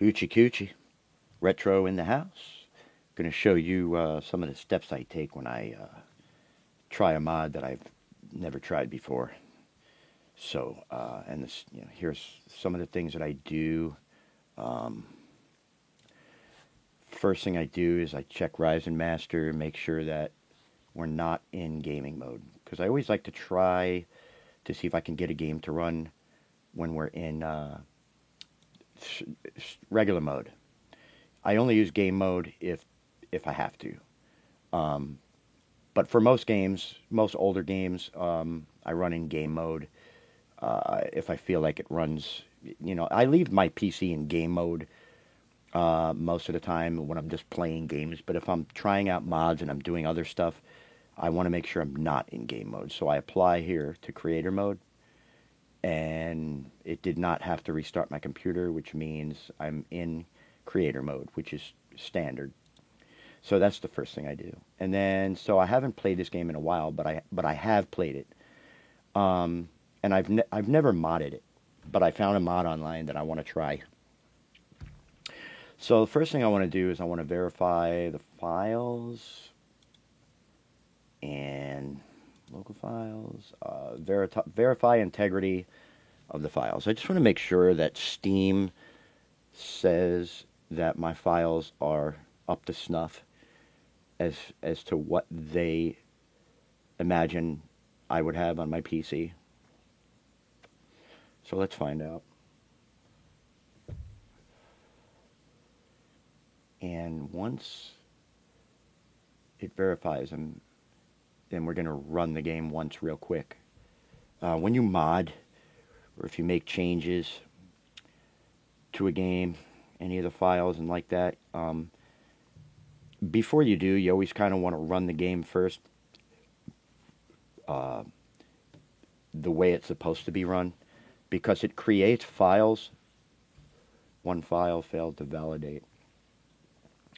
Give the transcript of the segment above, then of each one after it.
Hoochie Coochie, Retro in the house. Going to show you some of the steps I take when I try a mod that I've never tried before. So, and this, here's some of the things that I do. Um, First thing I do is I check Ryzen Master, make sure that we're not in gaming mode, because I always like to try to see if I can get a game to run when we're in regular mode. I only use game mode if I have to. Um, but for most games, most older games, I run in game mode. If I feel like it runs, I leave my PC in game mode most of the time when I'm just playing games. But if I'm trying out mods and I'm doing other stuff, I want to make sure I'm not in game mode. So I apply here to creator mode, and it did not have to restart my computer, which means I'm in creator mode, which is standard. So that's the first thing I do. And then, so I haven't played this game in a while, but I have played it. And I've never modded it, but I found a mod online that I want to try. So the first thing I want to do is I want to verify the files and local files, verify integrity of the files. I just want to make sure that Steam says that my files are up to snuff as to what they imagine I would have on my PC. So let's find out. And once it verifies them, then we're going to run the game once real quick. When you mod, or if you make changes to a game, any of the files and like that, before you do, you always kind of want to run the game first the way it's supposed to be run, because it creates files. One file failed to validate.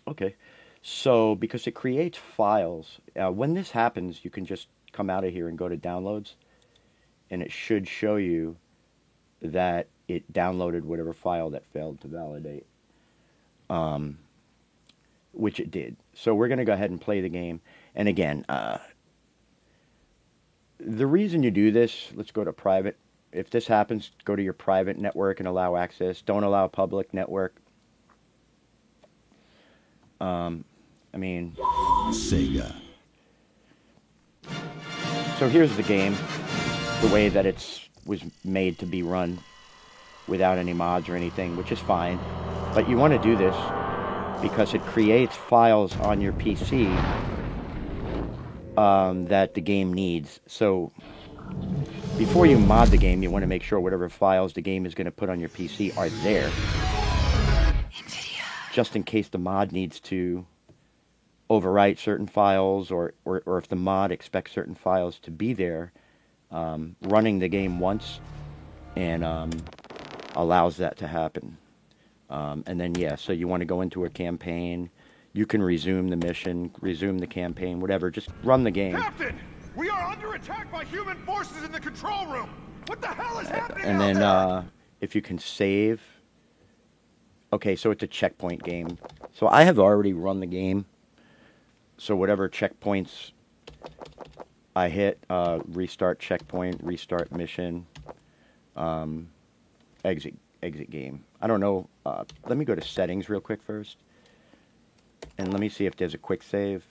Okay, so because it creates files, when this happens, you can just come out of here and go to downloads, and it should show you that it downloaded whatever file that failed to validate, which it did. So we're going to go ahead and play the game. And again, the reason you do this, let's go to private. If this happens, go to your private network and allow access. Don't allow public network. I mean, Sega. So here's the game, the way that was made to be run without any mods or anything, which is fine. But you want to do this because it creates files on your PC that the game needs. So before you mod the game, you want to make sure whatever files the game is going to put on your PC are there, just in case the mod needs to overwrite certain files, or if the mod expects certain files to be there. Running the game once and allows that to happen. And then, yeah, so you want to go into a campaign. You can resume the mission, resume the campaign, whatever. Just run the game. Captain, we are under attack by human forces in the control room. What the hell is happening? And then, out there? if you can save. Okay, so it's a checkpoint game. So I have already run the game. So whatever checkpoints I hit, restart checkpoint, restart mission, exit game. I don't know. Let me go to settings real quick first. And let me see if there's a quick save.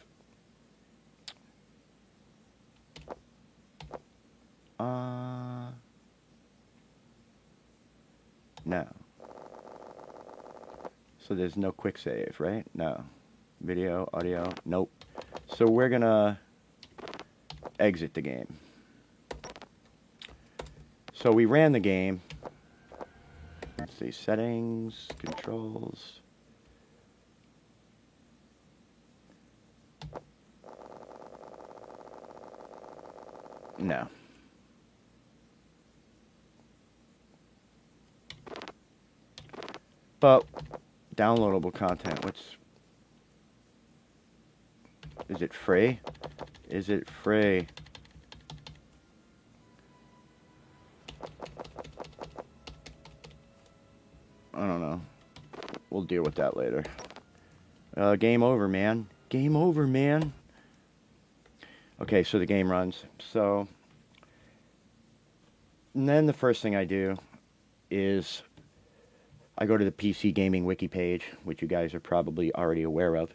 No. So there's no quick save, right? No. Video, audio, nope. So we're gonna exit the game. So we ran the game. Let's see, settings, controls. No. But downloadable content, is it free? Is it free? I don't know. we'll deal with that later. Game over, man. Game over, man. Okay, so the game runs. So, and then the first thing I do is I go to the PC Gaming Wiki page, which you guys are probably already aware of.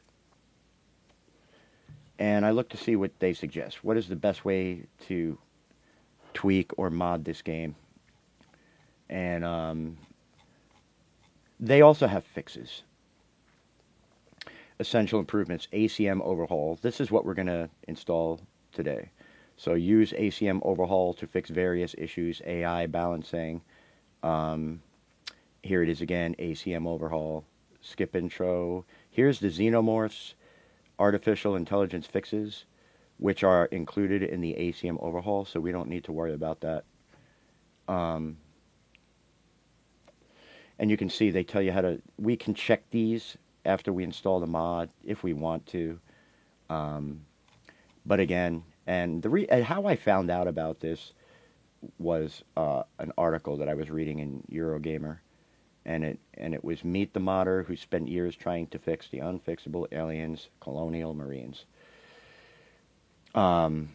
And I look to see what they suggest. What is the best way to tweak or mod this game? And they also have fixes. Essential improvements, ACM overhaul. This is what we're going to install today. So use ACM overhaul to fix various issues, AI balancing. Here it is again, ACM overhaul. Skip intro. Here's the xenomorphs, artificial intelligence fixes, which are included in the ACM overhaul, so we don't need to worry about that. And you can see they tell you how to, we can check these after we install the mod if we want to. But again, and how I found out about this was an article that I was reading in Eurogamer, and it was Meet the Modder, who spent years trying to fix the unfixable aliens, colonial marines. I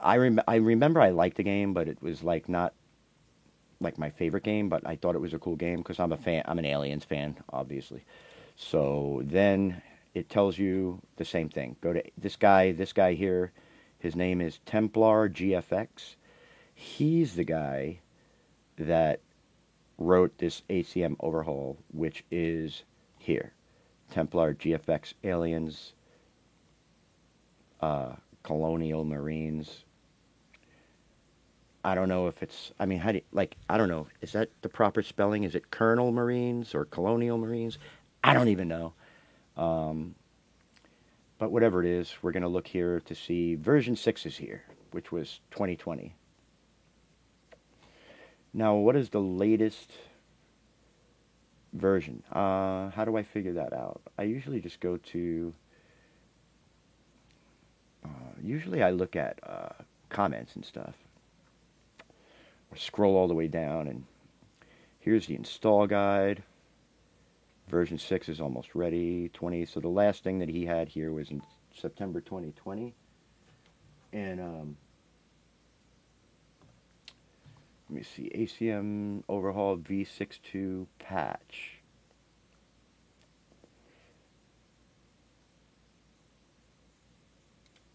remember I liked the game, but it was like not like my favorite game, but I thought it was a cool game because I'm a fan. I'm an Aliens fan, obviously. So then it tells you the same thing. Go to this guy here. His name is Templar GFX. He's the guy that wrote this ACM overhaul, which is here. Templar GFX Aliens, Colonial Marines. I don't know if it's, I mean, I don't know. Is that the proper spelling? Is it Colonel Marines or Colonial Marines? I don't even know. But whatever it is, we're going to look here to see version 6 is here, which was 2020. Now, what is the latest version? How do I figure that out? I usually just go to, usually I look at comments and stuff. Or scroll all the way down, and here's the install guide. Version 6 is almost ready. 20. So the last thing that he had here was in September 2020. And let me see. ACM overhaul v62 patch.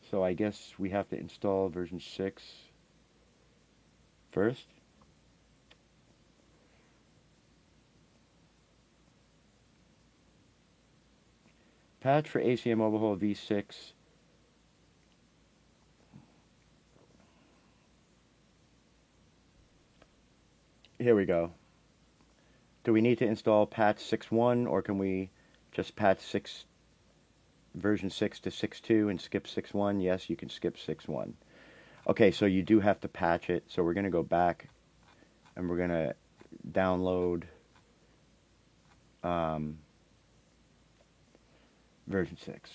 So I guess we have to install version 6 first. Patch for ACM overhaul v6. Here we go. Do we need to install patch 6.1, or can we just patch version 6 to 6.2 and skip 6.1? Yes, you can skip 6.1. Okay, so you do have to patch it. So we're going to go back and we're going to download version 6.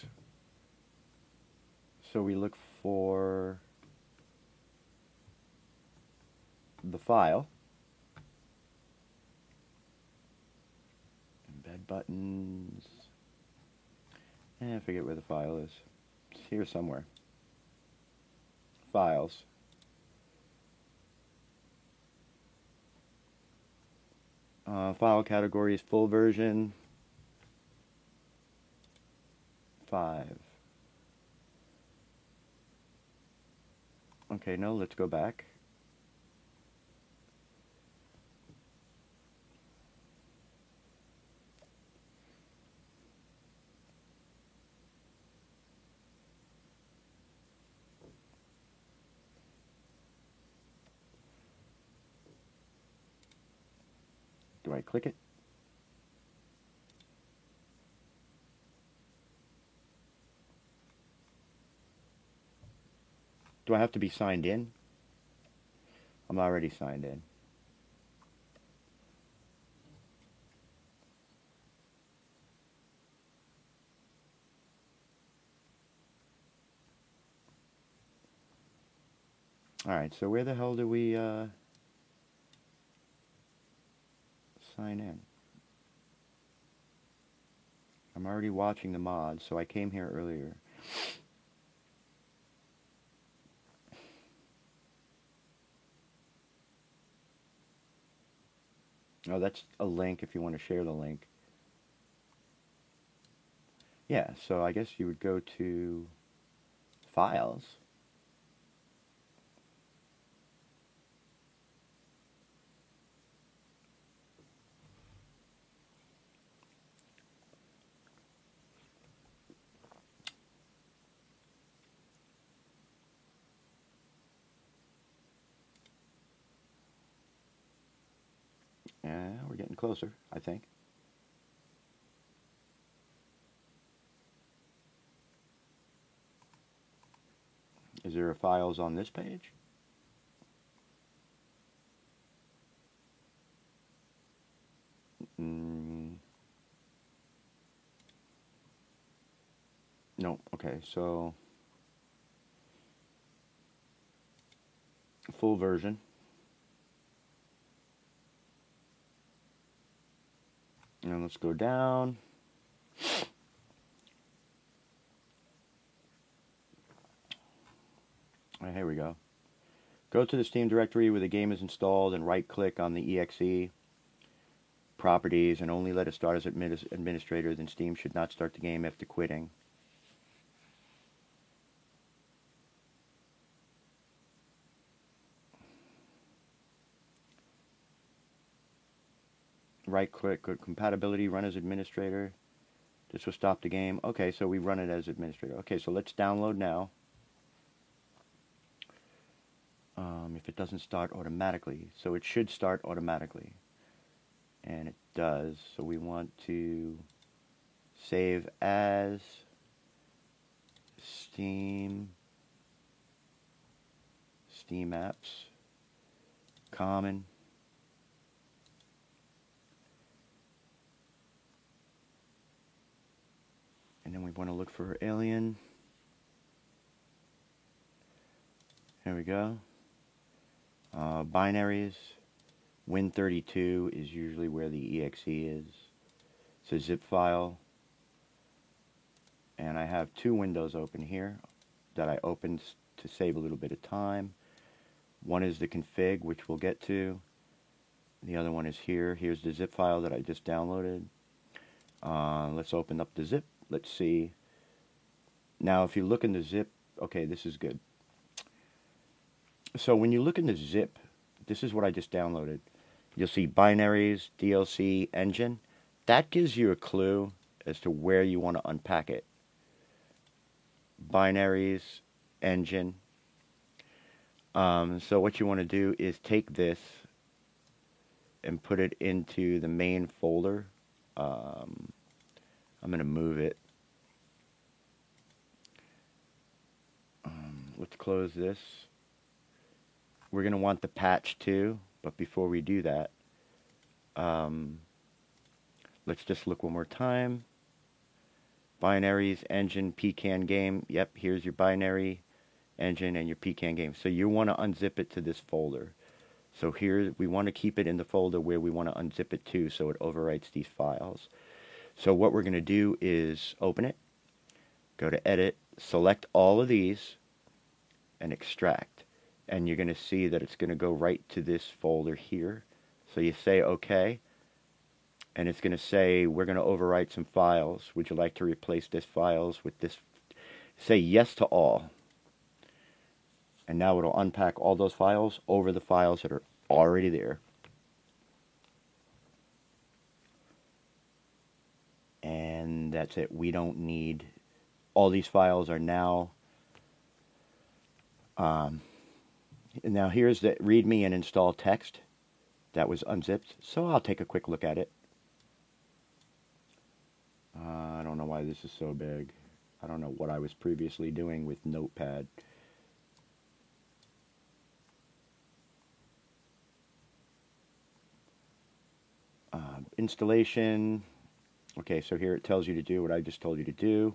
So we look for the file. Embed buttons. I forget where the file is. It's here somewhere. Files. File category is full version 5. Okay, no, let's go back. Do I click it? Do I have to be signed in? I'm already signed in. Alright, so where the hell do we, sign in. I'm already watching the mod, so I came here earlier. Oh, that's a link if you want to share the link. Yeah, so I guess you would go to Files. Yeah, we're getting closer, I think. Is there a Files on this page? No, okay, so full version. And let's go down. Here we go. Go to the Steam directory where the game is installed and right-click on the exe properties and only let it start as administrator. Then Steam should not start the game after quitting. Right-click, compatibility, run as administrator. This will stop the game. Okay, so we run it as administrator. Okay, so let's download now. If it doesn't start automatically. So it should start automatically. And it does. So we want to save as Steam Apps, Common. And then we want to look for Alien. Here we go. Binaries. Win32 is usually where the exe is. It's a zip file. And I have two windows open here that I opened to save a little bit of time. One is the config, which we'll get to. The other one is here. Here's the zip file that I just downloaded. Let's open up the zip. Let's see. Now, if you look in the zip, okay, this is good. So when you look in the zip, this is what I just downloaded. You'll see binaries, DLC, engine. That gives you a clue as to where you want to unpack it. Binaries, engine. So what you want to do is take this and put it into the main folder. I'm going to move it. Let's close this. We're going to want the patch too, but before we do that, let's just look one more time. Binaries, engine, pecan game. Yep, here's your binary, engine, and your pecan game. So you want to unzip it to this folder. So here, we want to keep it in the folder where we want to unzip it to so it overwrites these files. So what we're going to do is open it, go to edit, select all of these, and extract. And you're going to see that it's going to go right to this folder here. So you say OK, and it's going to say we're going to overwrite some files. Would you like to replace this files with this? Say yes to all. And now it'll unpack all those files over the files that are already there. And that's it. We don't need, all these files are now, now here's the readme and install text that was unzipped. So I'll take a quick look at it. I don't know why this is so big. I don't know what I was previously doing with Notepad. Installation. Okay, so here it tells you to do what I just told you to do.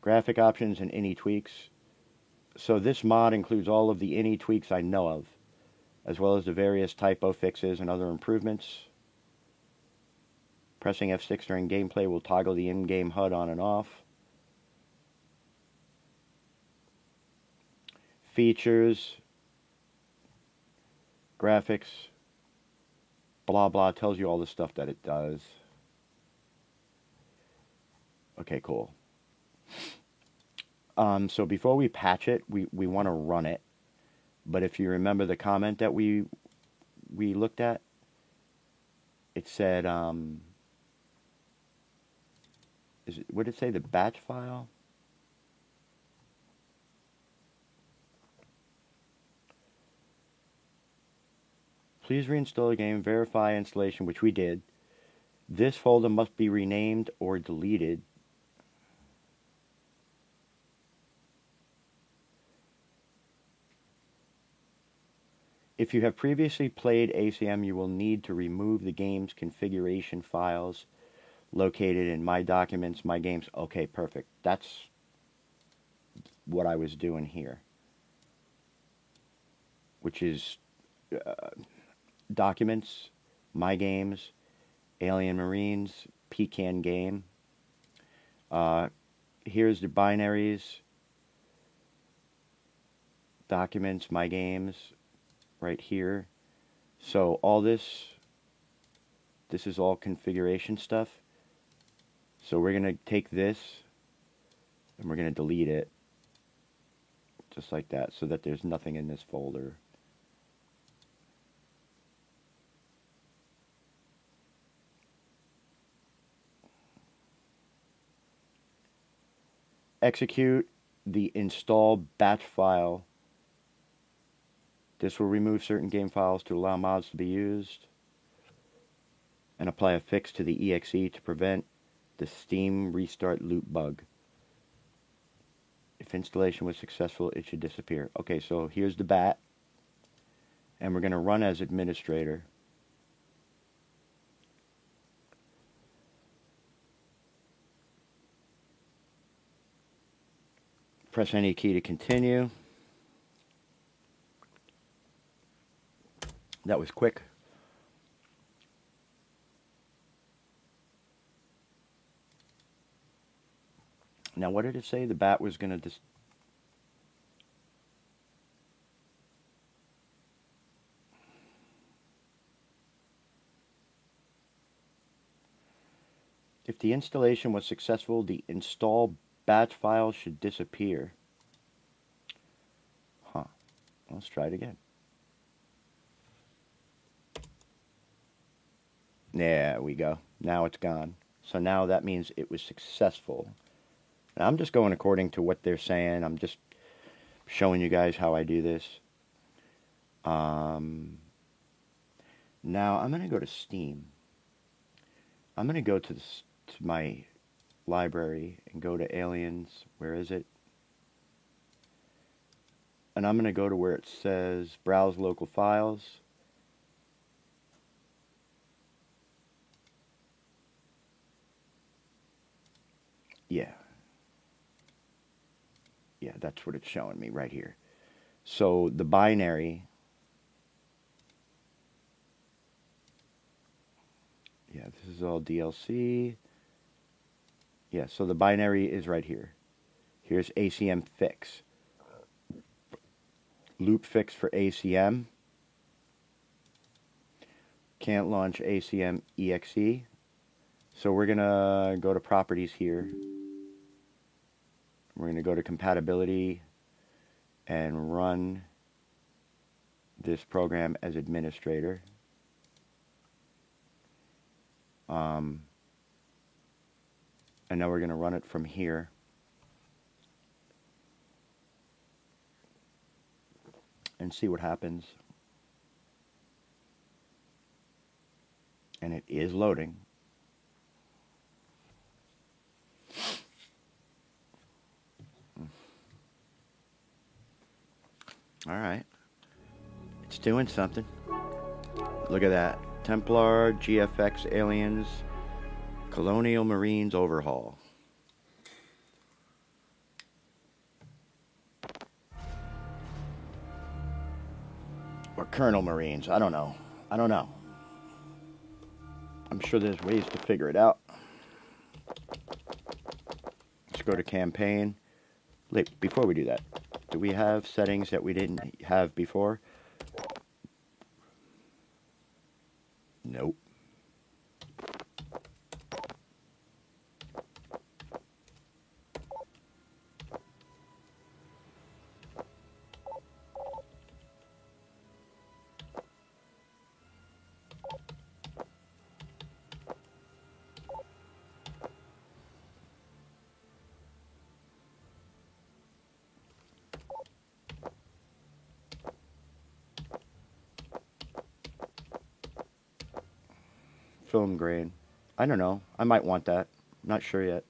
Graphic options and any tweaks. So this mod includes all of the any tweaks I know of, as well as the various typo fixes and other improvements. Pressing F6 during gameplay will toggle the in-game HUD on and off. Features, graphics, blah blah, tells you all the stuff that it does. Okay, cool. So before we patch it, we want to run it. But if you remember the comment that we looked at, it said, what did it say, the batch file? Please reinstall the game, verify installation, which we did. This folder must be renamed or deleted. If you have previously played ACM, you will need to remove the game's configuration files located in My Documents, My Games. Okay, perfect. That's what I was doing here, which is Documents, My Games, Alien Marines, Pecan Game. Here's the binaries, Documents, My Games, right here. So all this is all configuration stuff. So we're going to take this and we're going to delete it just like that, so that there's nothing in this folder. Execute the install batch file. This will remove certain game files to allow mods to be used, and apply a fix to the exe to prevent the Steam restart loop bug. If installation was successful, it should disappear. Okay, so here's the bat, and we're going to run as administrator. Press any key to continue. That was quick. Now, what did it say? The bat was going to If the installation was successful, the install batch file should disappear. Huh. Let's try it again. There we go. Now it's gone. So now that means it was successful. Now I'm just going according to what they're saying. I'm just showing you guys how I do this. Now I'm going to go to Steam. I'm going to go to my library and go to Aliens. Where is it? And I'm going to go to where it says Browse Local Files. Yeah. Yeah, that's what it's showing me right here. So the binary, yeah, this is all DLC. Yeah, so the binary is right here. Here's ACM fix. Loop fix for ACM. Can't launch ACM exe. So we're going to go to properties here. We're going to go to compatibility and run this program as administrator. And now we're going to run it from here. And see what happens. And it is loading. Alright. It's doing something. Look at that. Templar, GFX, Aliens, Colonial Marines Overhaul. Or Colonel Marines. I don't know. I don't know. I'm sure there's ways to figure it out. Let's go to campaign. Wait, before we do that, do we have settings that we didn't have before? Nope. Film grain. I don't know. I might want that. Not sure yet.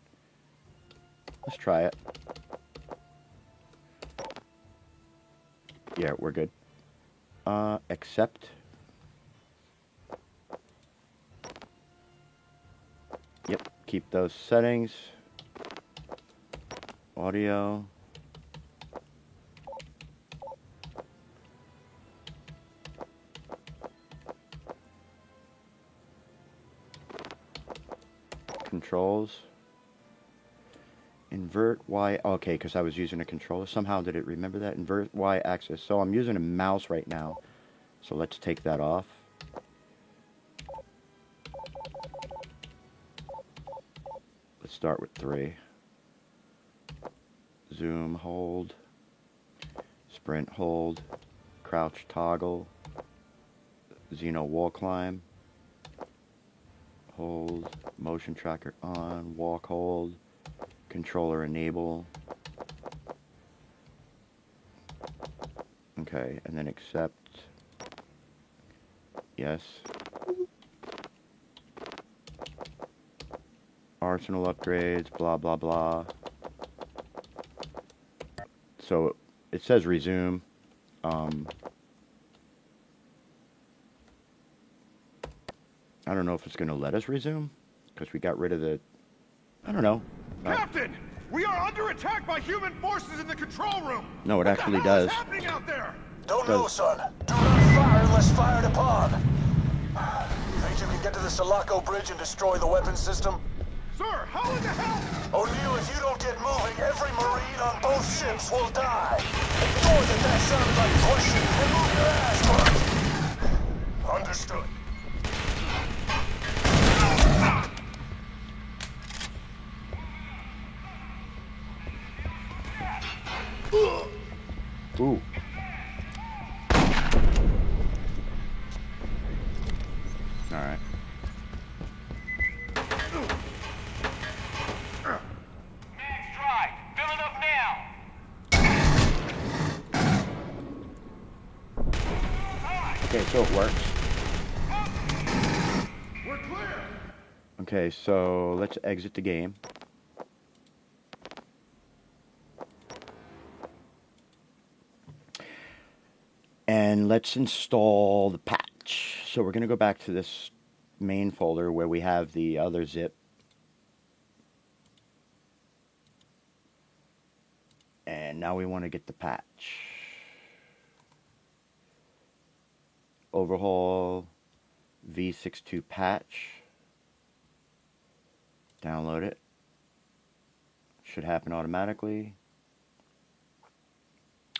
Let's try it. Yeah, we're good. Accept. Yep, keep those settings. Audio. Controls. Invert Y. Okay, because I was using a controller. Somehow did it remember that? Invert Y axis. So I'm using a mouse right now. So let's take that off. Let's start with 3. Zoom, hold. Sprint, hold. Crouch, toggle. Xeno wall climb. Hold. Motion tracker on. Walk, hold. Controller enable. Okay, and then accept. Yes. Arsenal upgrades, blah, blah, blah. So it says resume. I don't know if it's going to let us resume because we got rid of the. I don't know. Captain, we are under attack by human forces in the control room. No, it actually What the hell does. is happening out there? Don't know, son. Do not fire unless fired upon. Think you can get to the Sulaco Bridge and destroy the weapon system? Sir, how in the hell? O'Neill, if you don't get moving, every Marine on both ships will die. Ignore that sounded like a question and move your ass, Bert. Understood. Ooh. All right. Max try. Fill it up now. Okay, so it works. We're clear. Okay, so let's exit the game. And let's install the patch. So we're going to go back to this main folder where we have the other zip. And now we want to get the patch. Overhaul V62 patch. Download it. Should happen automatically.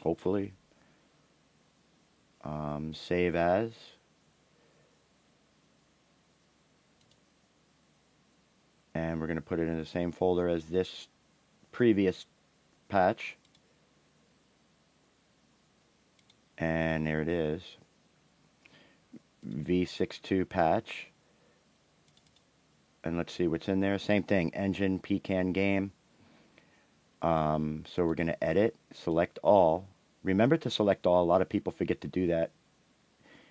Hopefully. Save as. And we're going to put it in the same folder as this previous patch. And there it is. V62 patch. And let's see what's in there. Same thing. Engine, pecan game. So we're going to edit. Select all. Remember to select all. A lot of people forget to do that.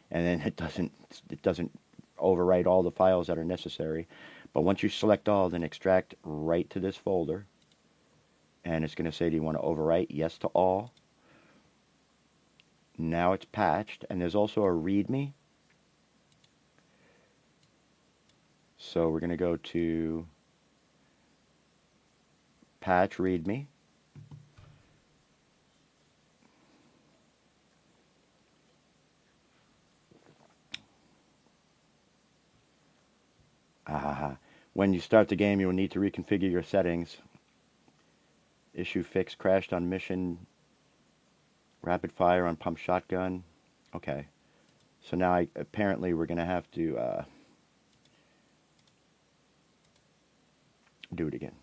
And then it doesn't overwrite all the files that are necessary. But once you select all, then extract right to this folder. And it's going to say, do you want to overwrite? Yes to all. Now it's patched. And there's also a README. So we're going to go to patch README. When you start the game, you will need to reconfigure your settings. Issue fix, crashed on mission. Rapid fire on pump shotgun. Okay. So now apparently we're going to have to do it again.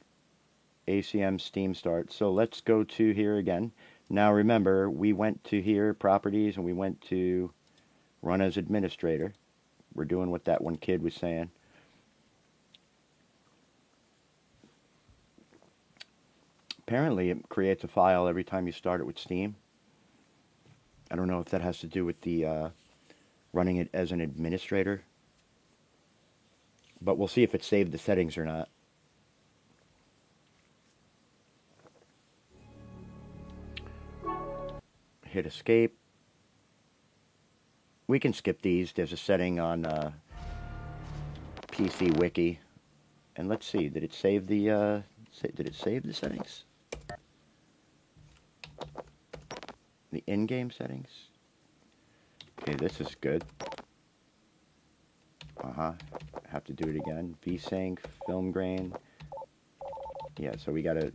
ACM Steam start. So let's go to here again. Now remember, we went to here, properties, and we went to run as administrator. We're doing what that one kid was saying. Apparently it creates a file every time you start it with Steam. I don't know if that has to do with the running it as an administrator. But we'll see if it saved the settings or not. Hit escape. We can skip these. There's a setting on PC Wiki. And let's see, did it save the settings? The in-game settings? Okay, this is good. Have to do it again. VSync, film grain. Yeah, so we gotta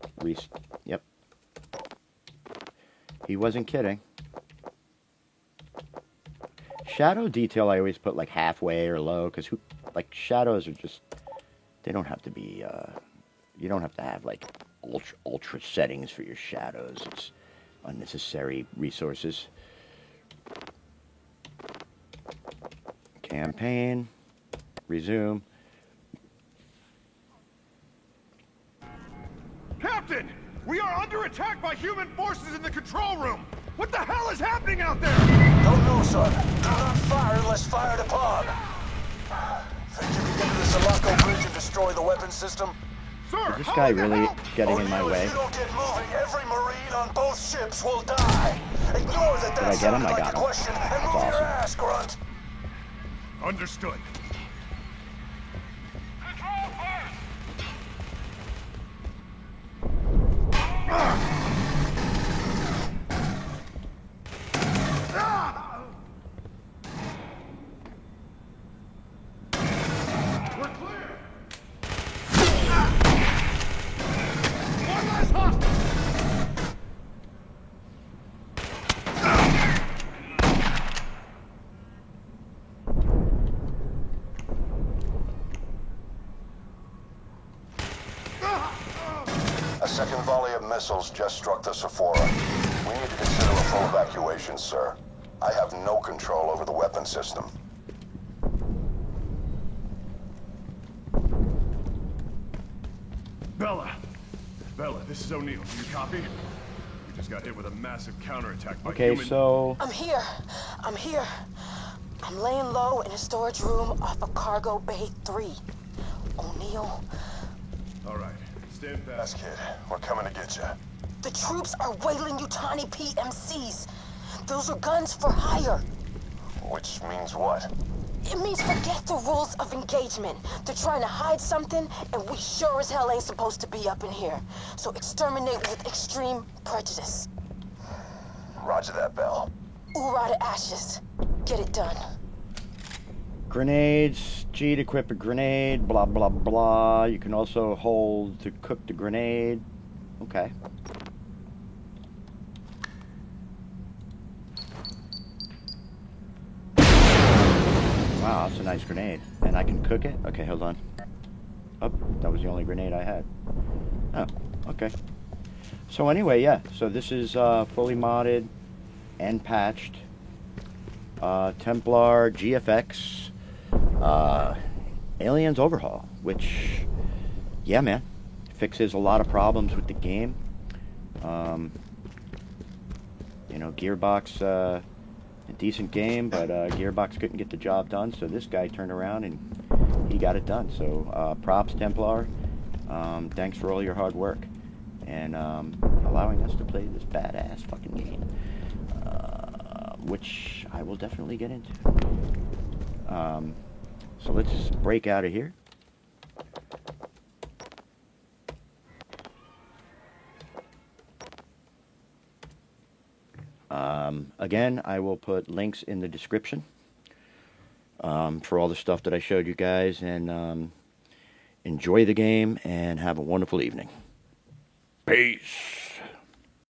yep. He wasn't kidding. Shadow detail I always put like halfway or low, because like shadows are just, they don't have to be, you don't have to have like ultra settings for your shadows. It's unnecessary resources. Campaign. Resume. Captain! We are under attack by human forces in the control room! What the hell is happening out there? Don't know, son. Do not fire unless fired upon. Think you can get to the Sulaco Bridge and destroy the weapon system? Sir, Is this guy really getting in my O'Neill, way? if you don't get moving, every Marine on both ships will die. Ignore that Did I get him? sounded I like got a him. question and That's move awesome. your ass, Grunt. Understood. Control first! We're clear! One last hostage! A second volley of missiles just struck the Sephora. We need to consider a full evacuation, sir. I have no control over the weapon system. Bella! Bella, this is O'Neill. Do you copy? We just got hit with a massive counterattack by Okay, human... so I'm here. I'm here. I'm laying low in a storage room off of Cargo Bay 3. O'Neill, All right, stand Yes, fast. kid. We're coming to get you. the troops are whaling Yutani PMCs. Those are guns for hire. Which means what? It means forget the rules of engagement. They're trying to hide something, and we sure as hell ain't supposed to be up in here. So exterminate with extreme prejudice. Roger that, Bell. Oorah to ashes. Get it done. grenades, G to equip a grenade, blah blah blah. You can also hold to cook the grenade. Okay. Wow, that's a nice grenade. And I can cook it? Okay, hold on. Oh, that was the only grenade I had. Oh, okay. So anyway, yeah. So this is fully modded and patched. Templar GFX Aliens Overhaul, which, yeah, man, fixes a lot of problems with the game. You know, Gearbox, a decent game, but Gearbox couldn't get the job done, so this guy turned around and he got it done. So props, Templar. Thanks for all your hard work and allowing us to play this badass fucking game, which I will definitely get into. So let's break out of here. Again, I will put links in the description for all the stuff that I showed you guys, and enjoy the game, and have a wonderful evening. Peace.